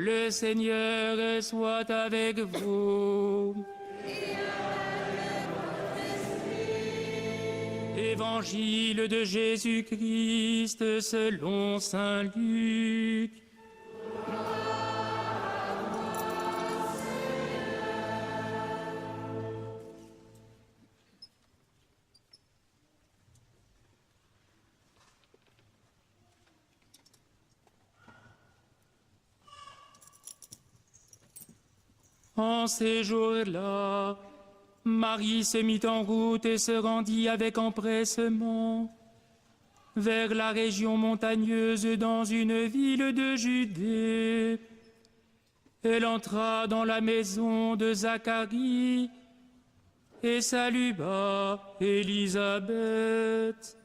Le Seigneur soit avec vous. Évangile de Jésus-Christ selon saint Luc. En ces jours-là, Marie se mit en route et se rendit avec empressement vers la région montagneuse dans une ville de Judée. Elle entra dans la maison de Zacharie et salua Élisabeth.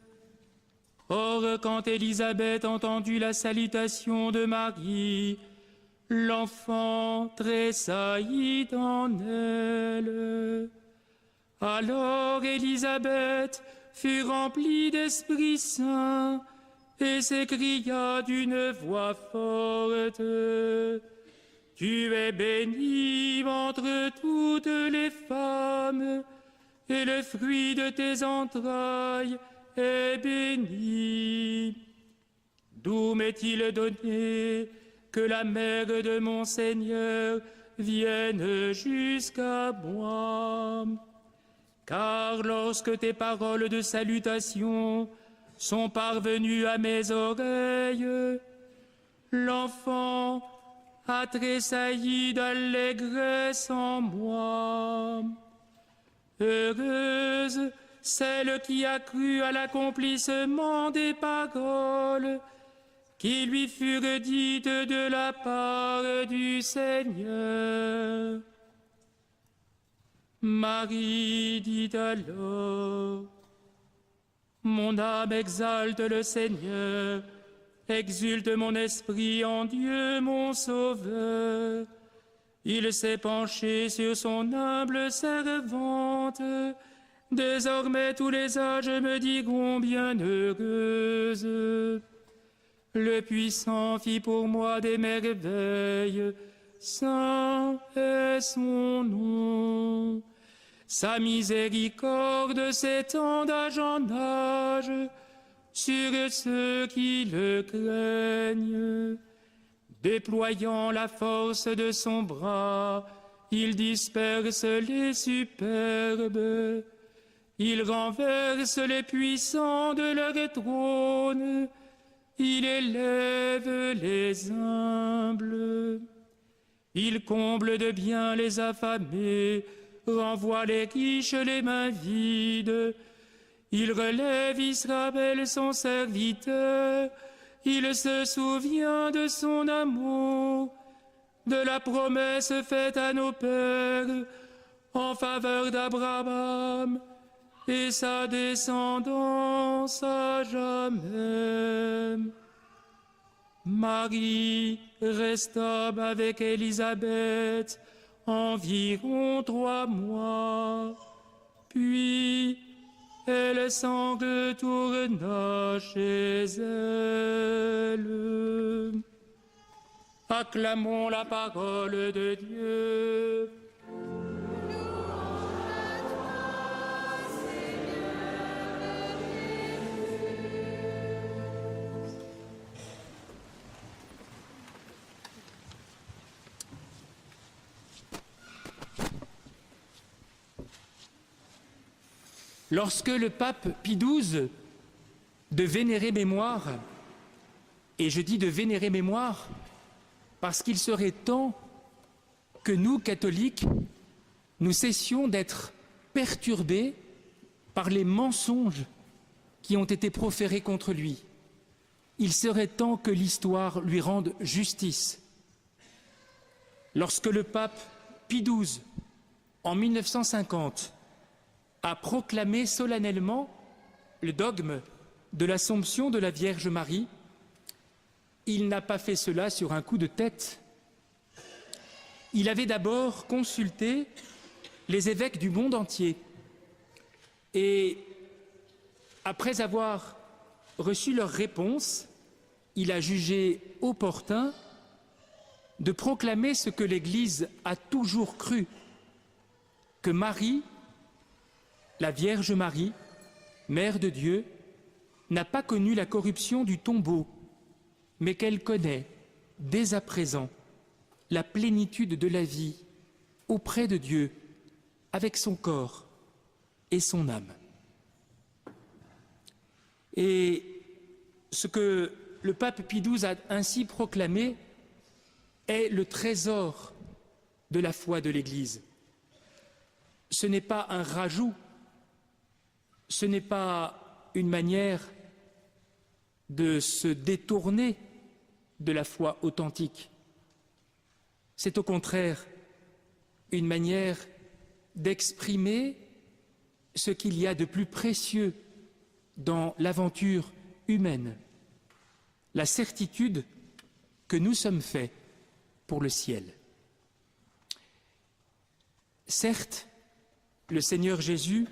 Or, quand Élisabeth entendit la salutation de Marie, l'enfant tressaillit en elle. Alors Élisabeth fut remplie d'Esprit Saint et s'écria d'une voix forte: Tu es bénie entre toutes les femmes, et le fruit de tes entrailles est béni. D'où m'est-il donné que la mère de mon Seigneur vienne jusqu'à moi? Car lorsque tes paroles de salutation sont parvenues à mes oreilles, l'enfant a tressailli d'allégresse en moi. Heureuse celle qui a cru à l'accomplissement des paroles qui lui furent dites de la part du Seigneur. Marie dit alors: Mon âme exalte le Seigneur, exulte mon esprit en Dieu mon Sauveur. Il s'est penché sur son humble servante. Désormais tous les âges me diront bienheureuse. Le Puissant fit pour moi des merveilles, saint est son nom. Sa miséricorde s'étend d'âge en âge sur ceux qui le craignent. Déployant la force de son bras, il disperse les superbes. Il renverse les puissants de leur trône. Il élève les humbles. Il comble de bien les affamés, renvoie les riches les mains vides. Il relève Israël son serviteur. Il se souvient de son amour, de la promesse faite à nos pères en faveur d'Abraham et sa descendance à jamais. Marie resta avec Élisabeth environ 3 mois, puis elle s'en retourna chez elle. Acclamons la parole de Dieu. Lorsque le pape Pie XII, de vénérée mémoire, et je dis de vénérée mémoire parce qu'il serait temps que nous, catholiques, nous cessions d'être perturbés par les mensonges qui ont été proférés contre lui. Il serait temps que l'histoire lui rende justice. Lorsque le pape Pie XII, en 1950, a proclamé solennellement le dogme de l'Assomption de la Vierge Marie, il n'a pas fait cela sur un coup de tête. Il avait d'abord consulté les évêques du monde entier et, après avoir reçu leurs réponses, il a jugé opportun de proclamer ce que l'Église a toujours cru, que Marie, la Vierge Marie, Mère de Dieu, n'a pas connu la corruption du tombeau, mais qu'elle connaît, dès à présent, la plénitude de la vie auprès de Dieu, avec son corps et son âme. Et ce que le pape Pie XII a ainsi proclamé est le trésor de la foi de l'Église. Ce n'est pas un rajout, ce n'est pas une manière de se détourner de la foi authentique. C'est au contraire une manière d'exprimer ce qu'il y a de plus précieux dans l'aventure humaine, la certitude que nous sommes faits pour le ciel. Certes, le Seigneur Jésus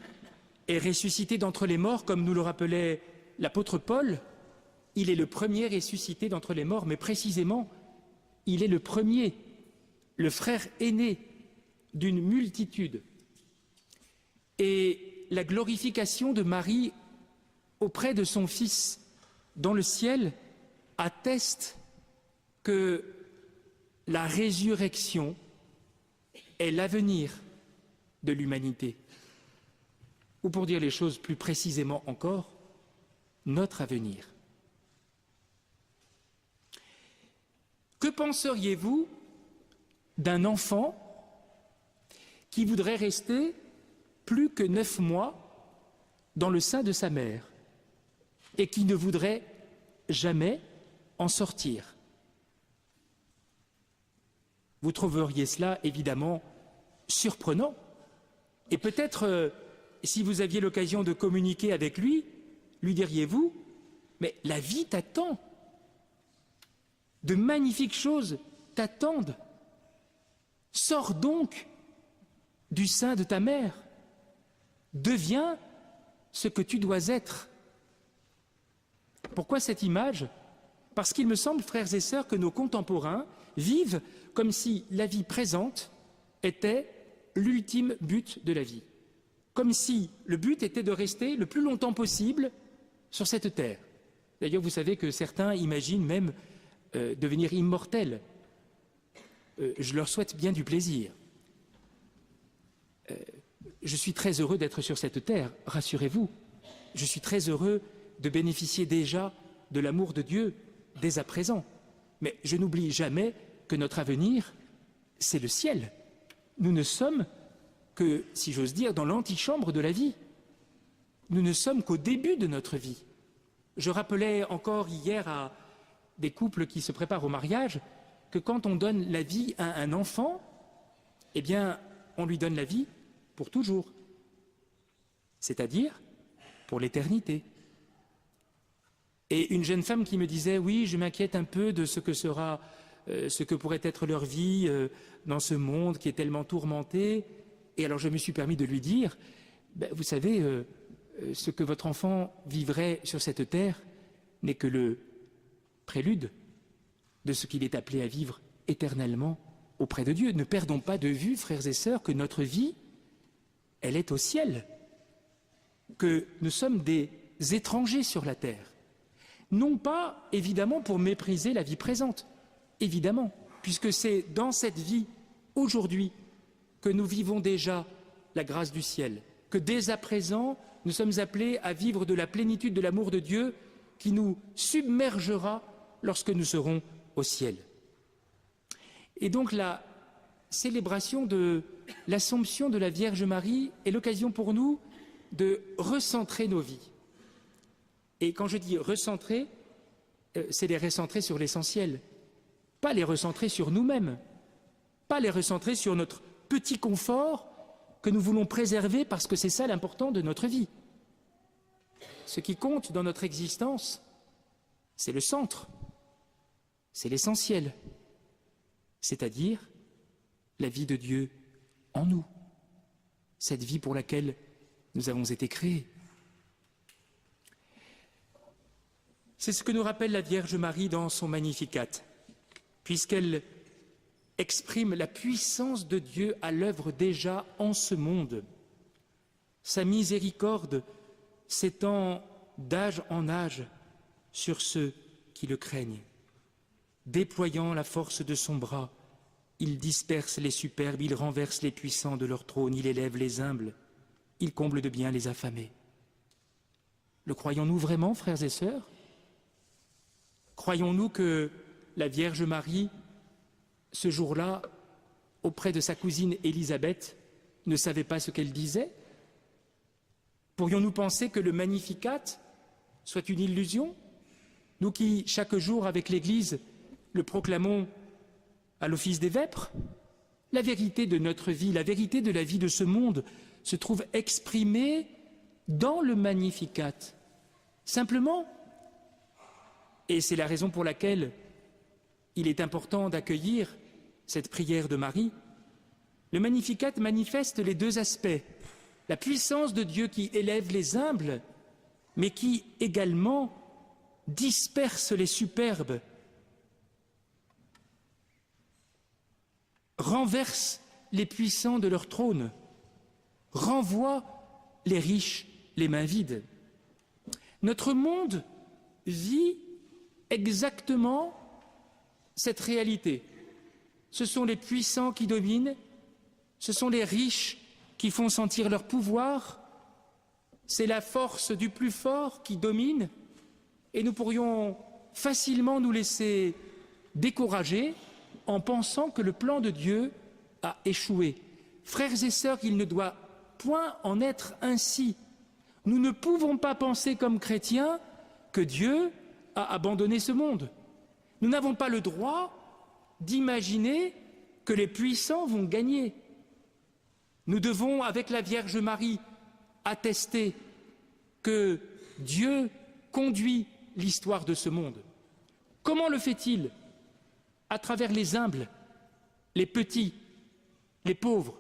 est ressuscité d'entre les morts, comme nous le rappelait l'apôtre Paul. Il est le premier ressuscité d'entre les morts, mais précisément, il est le premier, le frère aîné d'une multitude. Et la glorification de Marie auprès de son Fils dans le ciel atteste que la résurrection est l'avenir de l'humanité. Ou pour dire les choses plus précisément encore, notre avenir. Que penseriez-vous d'un enfant qui voudrait rester plus que 9 mois dans le sein de sa mère et qui ne voudrait jamais en sortir? Vous trouveriez cela évidemment surprenant. Et peut-être, si vous aviez l'occasion de communiquer avec lui, lui diriez-vous, mais la vie t'attend. De magnifiques choses t'attendent. Sors donc du sein de ta mère. Deviens ce que tu dois être. Pourquoi cette image? Parce qu'il me semble, frères et sœurs, que nos contemporains vivent comme si la vie présente était l'ultime but de la vie. Comme si le but était de rester le plus longtemps possible sur cette terre. D'ailleurs, vous savez que certains imaginent même devenir immortels. Je leur souhaite bien du plaisir. Je suis très heureux d'être sur cette terre, rassurez-vous. Je suis très heureux de bénéficier déjà de l'amour de Dieu dès à présent. Mais je n'oublie jamais que notre avenir, c'est le ciel. Nous ne sommes que, si j'ose dire, dans l'antichambre de la vie. Nous ne sommes qu'au début de notre vie. Je rappelais encore hier à des couples qui se préparent au mariage que quand on donne la vie à un enfant, eh bien, on lui donne la vie pour toujours, c'est-à-dire pour l'éternité. Et une jeune femme qui me disait « Oui, je m'inquiète un peu de ce que pourrait être leur vie dans ce monde qui est tellement tourmenté. » Et alors je me suis permis de lui dire « Vous savez, ce que votre enfant vivrait sur cette terre n'est que le prélude de ce qu'il est appelé à vivre éternellement auprès de Dieu. Ne perdons pas de vue, frères et sœurs, que notre vie, elle est au ciel, que nous sommes des étrangers sur la terre. Non pas, évidemment, pour mépriser la vie présente, évidemment, puisque c'est dans cette vie, aujourd'hui, que nous vivons déjà la grâce du ciel, que dès à présent, nous sommes appelés à vivre de la plénitude de l'amour de Dieu qui nous submergera lorsque nous serons au ciel. Et donc la célébration de l'Assomption de la Vierge Marie est l'occasion pour nous de recentrer nos vies. Et quand je dis recentrer, c'est les recentrer sur l'essentiel, pas les recentrer sur nous-mêmes, pas les recentrer sur notre petit confort que nous voulons préserver parce que c'est ça l'important de notre vie. Ce qui compte dans notre existence, c'est le centre, c'est l'essentiel, c'est-à-dire la vie de Dieu en nous, cette vie pour laquelle nous avons été créés. C'est ce que nous rappelle la Vierge Marie dans son Magnificat, puisqu'elle exprime la puissance de Dieu à l'œuvre déjà en ce monde. Sa miséricorde s'étend d'âge en âge sur ceux qui le craignent. Déployant la force de son bras, il disperse les superbes, il renverse les puissants de leur trône, il élève les humbles, il comble de bien les affamés. Le croyons-nous vraiment, frères et sœurs? Croyons-nous que la Vierge Marie, ce jour-là, auprès de sa cousine Élisabeth, ne savait pas ce qu'elle disait? Pourrions-nous penser que le Magnificat soit une illusion? Nous qui, chaque jour, avec l'Église, le proclamons à l'office des vêpres, la vérité de notre vie, la vérité de la vie de ce monde se trouve exprimée dans le Magnificat. Simplement, et c'est la raison pour laquelle il est important d'accueillir cette prière de Marie, le Magnificat manifeste les deux aspects, la puissance de Dieu qui élève les humbles, mais qui également disperse les superbes, renverse les puissants de leur trône, renvoie les riches les mains vides. Notre monde vit exactement cette réalité. Ce sont les puissants qui dominent, ce sont les riches qui font sentir leur pouvoir, c'est la force du plus fort qui domine, et nous pourrions facilement nous laisser décourager en pensant que le plan de Dieu a échoué. Frères et sœurs, il ne doit point en être ainsi. Nous ne pouvons pas penser comme chrétiens que Dieu a abandonné ce monde. Nous n'avons pas le droit d'imaginer que les puissants vont gagner. Nous devons, avec la Vierge Marie, attester que Dieu conduit l'histoire de ce monde. Comment le fait-il? À travers les humbles, les petits, les pauvres,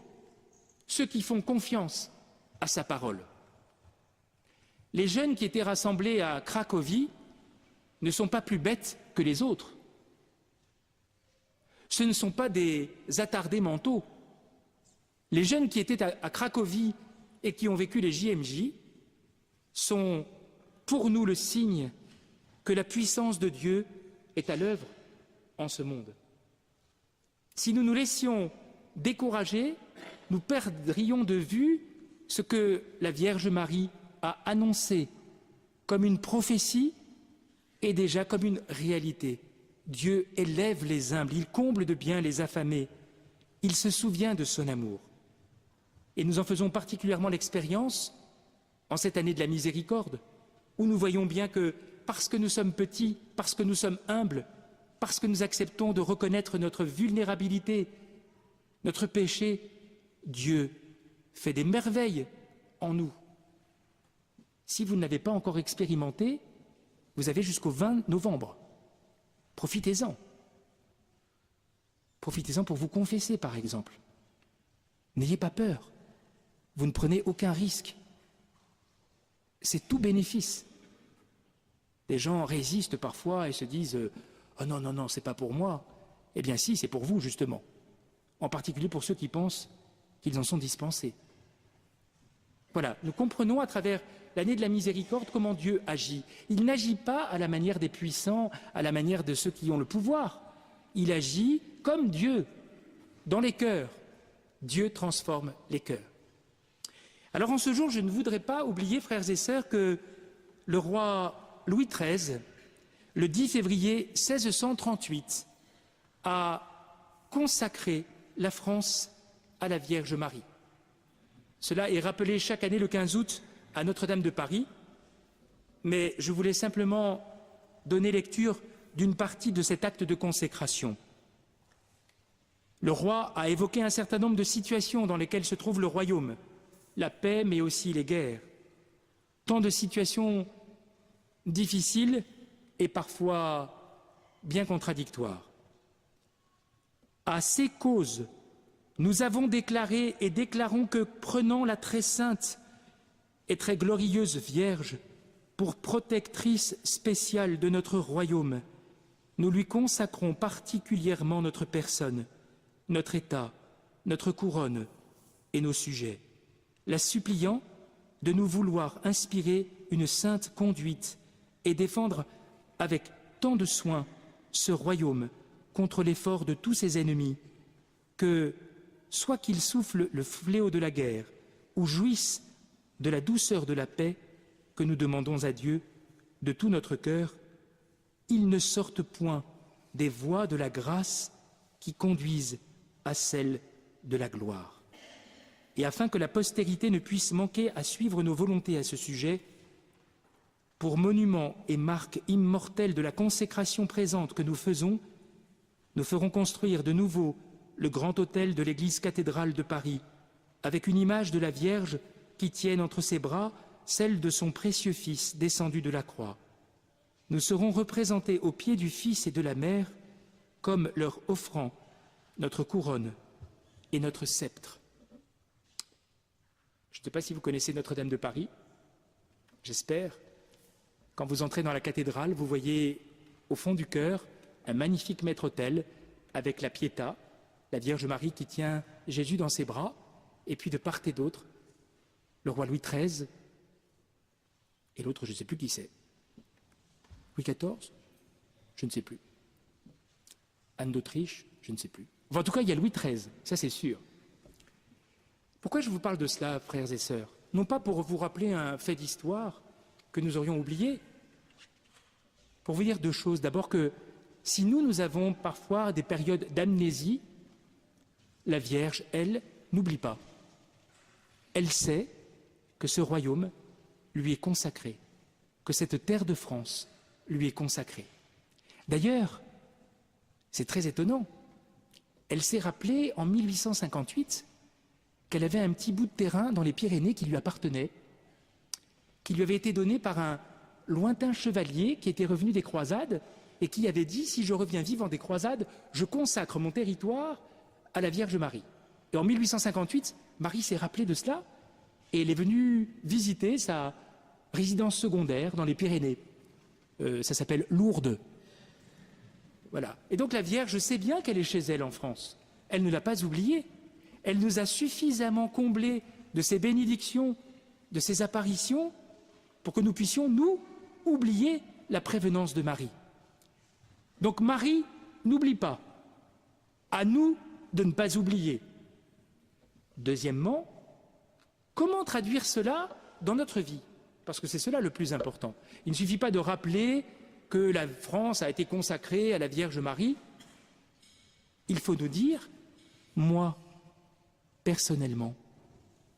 ceux qui font confiance à sa parole. Les jeunes qui étaient rassemblés à Cracovie ne sont pas plus bêtes que les autres. Ce ne sont pas des attardés mentaux. Les jeunes qui étaient à Cracovie et qui ont vécu les JMJ sont pour nous le signe que la puissance de Dieu est à l'œuvre en ce monde. Si nous nous laissions décourager, nous perdrions de vue ce que la Vierge Marie a annoncé comme une prophétie et déjà comme une réalité. Dieu élève les humbles, il comble de bien les affamés, il se souvient de son amour. Et nous en faisons particulièrement l'expérience en cette année de la miséricorde, où nous voyons bien que parce que nous sommes petits, parce que nous sommes humbles, parce que nous acceptons de reconnaître notre vulnérabilité, notre péché, Dieu fait des merveilles en nous. Si vous ne l'avez pas encore expérimenté, vous avez jusqu'au 20 novembre. Profitez-en. Profitez-en pour vous confesser, par exemple. N'ayez pas peur. Vous ne prenez aucun risque. C'est tout bénéfice. Les gens résistent parfois et se disent « Oh non, non, non, c'est pas pour moi ». Eh bien si, c'est pour vous, justement. En particulier pour ceux qui pensent qu'ils en sont dispensés. Voilà, nous comprenons à travers l'année de la miséricorde comment Dieu agit. Il n'agit pas à la manière des puissants, à la manière de ceux qui ont le pouvoir. Il agit comme Dieu, dans les cœurs. Dieu transforme les cœurs. Alors en ce jour, je ne voudrais pas oublier, frères et sœurs, que le roi Louis XIII, le 10 février 1638, a consacré la France à la Vierge Marie. Cela est rappelé chaque année le 15 août à Notre-Dame de Paris, mais je voulais simplement donner lecture d'une partie de cet acte de consécration. Le roi a évoqué un certain nombre de situations dans lesquelles se trouve le royaume, la paix mais aussi les guerres, tant de situations difficiles et parfois bien contradictoires. À ces causes, nous avons déclaré et déclarons que prenant la très sainte et très glorieuse Vierge pour protectrice spéciale de notre royaume, nous lui consacrons particulièrement notre personne, notre État, notre couronne et nos sujets, la suppliant de nous vouloir inspirer une sainte conduite et défendre avec tant de soin ce royaume contre l'effort de tous ses ennemis, que, soit qu'il souffle le fléau de la guerre ou jouisse de la douceur de la paix que nous demandons à Dieu de tout notre cœur, il ne sorte point des voies de la grâce qui conduisent à celle de la gloire. Et afin que la postérité ne puisse manquer à suivre nos volontés à ce sujet, pour monument et marque immortelle de la consécration présente que nous faisons, nous ferons construire de nouveau le grand autel de l'église cathédrale de Paris, avec une image de la Vierge qui tienne entre ses bras celle de son précieux Fils descendu de la croix. Nous serons représentés au pied du Fils et de la Mère comme leur offrant notre couronne et notre sceptre. Je ne sais pas si vous connaissez Notre-Dame de Paris, j'espère. Quand vous entrez dans la cathédrale, vous voyez au fond du chœur un magnifique maître-autel avec la Pietà, la Vierge Marie qui tient Jésus dans ses bras, et puis de part et d'autre, le roi Louis XIII, et l'autre, je ne sais plus qui c'est. Louis XIV? Je ne sais plus. Anne d'Autriche? Je ne sais plus. Enfin, en tout cas, il y a Louis XIII, ça c'est sûr. Pourquoi je vous parle de cela, frères et sœurs? Non pas pour vous rappeler un fait d'histoire que nous aurions oublié, pour vous dire deux choses. D'abord que si nous avons parfois des périodes d'amnésie, la Vierge, elle, n'oublie pas. Elle sait que ce royaume lui est consacré, que cette terre de France lui est consacrée. D'ailleurs, c'est très étonnant, elle s'est rappelée en 1858 qu'elle avait un petit bout de terrain dans les Pyrénées qui lui appartenait, qui lui avait été donné par un lointain chevalier qui était revenu des croisades et qui avait dit « Si je reviens vivant des croisades, je consacre mon territoire à la Vierge Marie ». Et en 1858, Marie s'est rappelée de cela et elle est venue visiter sa résidence secondaire dans les Pyrénées. Ça s'appelle Lourdes. Voilà. Et donc la Vierge sait bien qu'elle est chez elle en France. Elle ne l'a pas oubliée. Elle nous a suffisamment comblés de ses bénédictions, de ses apparitions, pour que nous puissions, nous, oublier la prévenance de Marie. Donc Marie, n'oublie pas. À nous de ne pas oublier. Deuxièmement, comment traduire cela dans notre vie? Parce que c'est cela le plus important. Il ne suffit pas de rappeler que la France a été consacrée à la Vierge Marie. Il faut nous dire, moi, personnellement,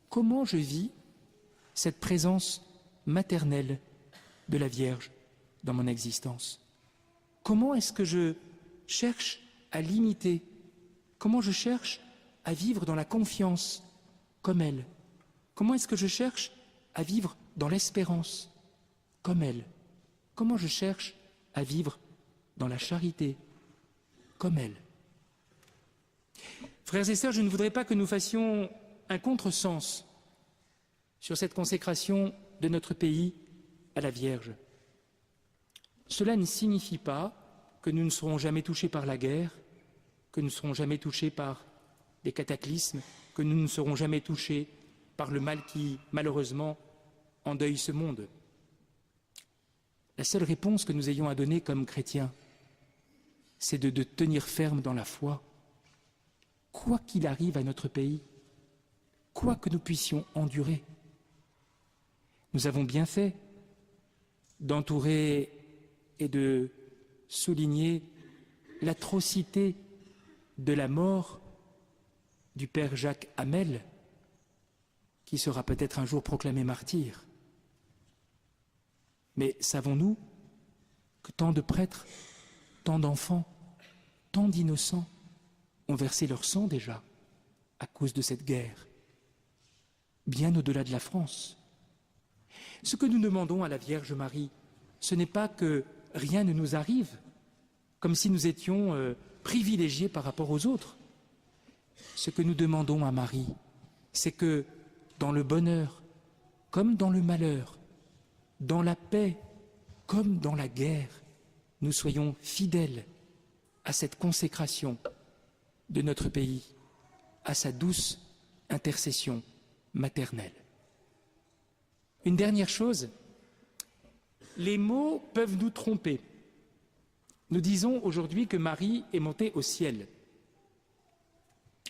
comment je vis cette présence maternelle de la Vierge dans mon existence? Comment est-ce que je cherche à l'imiter? Comment je cherche à vivre dans la confiance comme elle? Comment est-ce que je cherche à vivre dans l'espérance comme elle? Comment je cherche à vivre dans la charité comme elle? Frères et sœurs, je ne voudrais pas que nous fassions un contresens sur cette consécration de notre pays à la Vierge. Cela ne signifie pas que nous ne serons jamais touchés par la guerre, que nous ne serons jamais touchés par des cataclysmes, que nous ne serons jamais touchés par le mal qui, malheureusement, endeuille ce monde. La seule réponse que nous ayons à donner comme chrétiens, c'est de tenir ferme dans la foi, quoi qu'il arrive à notre pays, quoi que nous puissions endurer. Nous avons bien fait d'entourer et de souligner l'atrocité de la mort du père Jacques Hamel, qui sera peut-être un jour proclamé martyr. Mais savons-nous que tant de prêtres, tant d'enfants, tant d'innocents ont versé leur sang déjà à cause de cette guerre, bien au-delà de la France? Ce que nous demandons à la Vierge Marie, ce n'est pas que rien ne nous arrive, comme si nous étions privilégiés par rapport aux autres. Ce que nous demandons à Marie, c'est que dans le bonheur, comme dans le malheur, dans la paix, comme dans la guerre, nous soyons fidèles à cette consécration de notre pays à sa douce intercession maternelle. Une dernière chose, les mots peuvent nous tromper. Nous disons aujourd'hui que Marie est montée au ciel.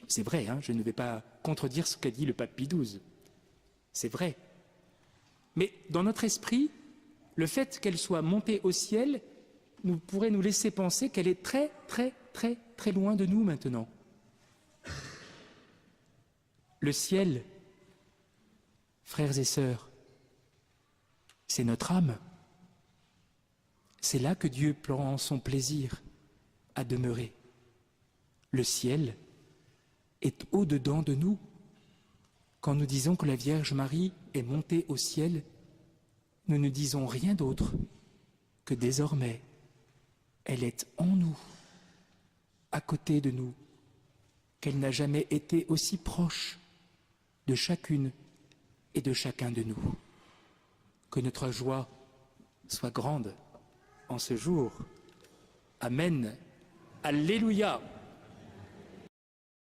C'est vrai, je ne vais pas contredire ce qu'a dit le pape Pie XII. C'est vrai. Mais dans notre esprit, le fait qu'elle soit montée au ciel pourrait nous laisser penser qu'elle est très, très, très, très loin de nous maintenant. Le ciel, frères et sœurs, c'est notre âme. C'est là que Dieu prend son plaisir à demeurer. Le ciel est au-dedans de nous. Quand nous disons que la Vierge Marie est montée au ciel, nous ne disons rien d'autre que désormais, elle est en nous, à côté de nous, qu'elle n'a jamais été aussi proche de chacune et de chacun de nous. Que notre joie soit grande en ce jour. Amen. Alléluia.